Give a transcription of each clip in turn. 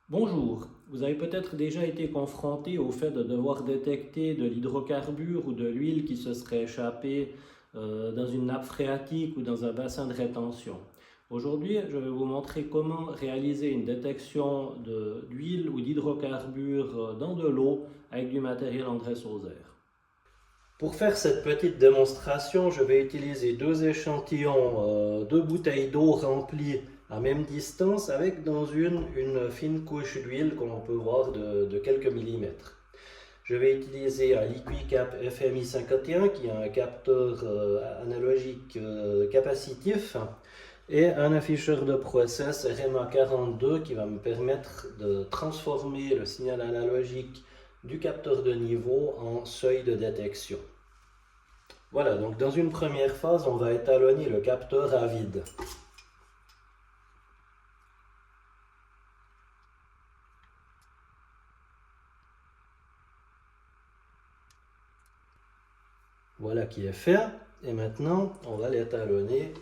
Bonjour, vous avez peut-être déjà été confronté au fait de devoir détecter de l'hydrocarbure ou de l'huile qui se serait échappée dans une nappe phréatique ou dans un bassin de rétention. Aujourd'hui, je vais vous montrer comment réaliser une détection d'huile ou d'hydrocarbures dans de l'eau avec du matériel André Sauzer. Pour faire cette petite démonstration, je vais utiliser deux échantillons, deux bouteilles d'eau remplies à même distance avec dans une fine couche d'huile qu'on peut voir de quelques millimètres. Je vais utiliser un LiquiCap FMI 51 qui est un capteur analogique capacitif et un afficheur de process RMA 42 qui va me permettre de transformer le signal analogique du capteur de niveau en seuil de détection. Voilà, donc dans une première phase, on va étalonner le capteur à vide. Voilà qui est fait. Et maintenant, on va l'étalonner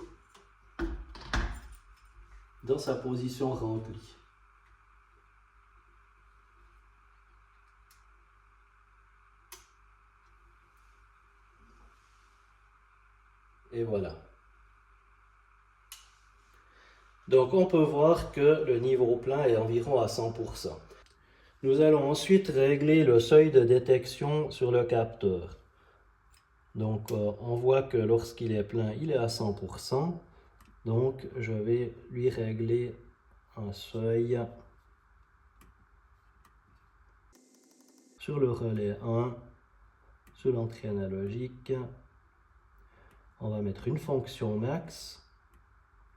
dans sa position remplie. Et voilà. Donc on peut voir que le niveau plein est environ à 100%. Nous allons ensuite régler le seuil de détection sur le capteur. Donc on voit que lorsqu'il est plein, il est à 100%. Donc je vais lui régler un seuil sur le relais 1, sur l'entrée analogique. On va mettre une fonction max.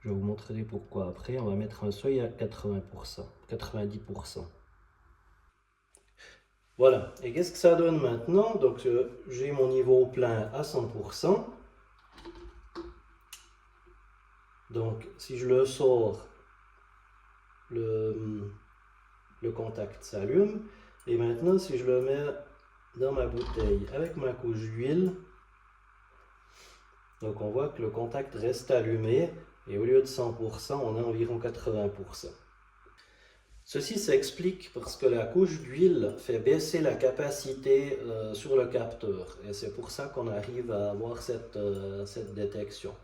Je vous montrerai pourquoi après. On va mettre un seuil à 80%, 90%. Voilà. Et qu'est-ce que ça donne maintenant? Donc j'ai mon niveau plein à 100%. Donc si je le sors, le contact s'allume. Et maintenant si je le mets dans ma bouteille avec ma couche d'huile, donc on voit que le contact reste allumé et au lieu de 100%, on a environ 80%. Ceci s'explique parce que la couche d'huile fait baisser la capacité sur le capteur et c'est pour ça qu'on arrive à avoir cette détection.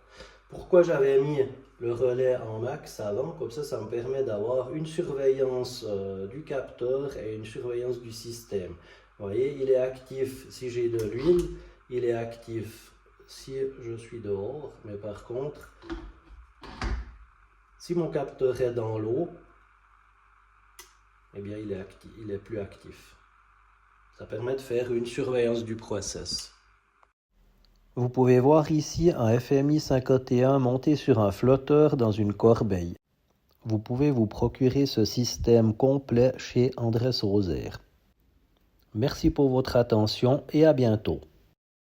Pourquoi j'avais mis le relais en max avant? Comme ça me permet d'avoir une surveillance du capteur et une surveillance du système. Vous voyez, il est actif si j'ai de l'huile, il est actif si je suis dehors, mais par contre, si mon capteur est dans l'eau, eh bien il est plus actif. Ça permet de faire une surveillance du process. Vous pouvez voir ici un FMI 51 monté sur un flotteur dans une corbeille. Vous pouvez vous procurer ce système complet chez André Sauzer. Merci pour votre attention et à bientôt.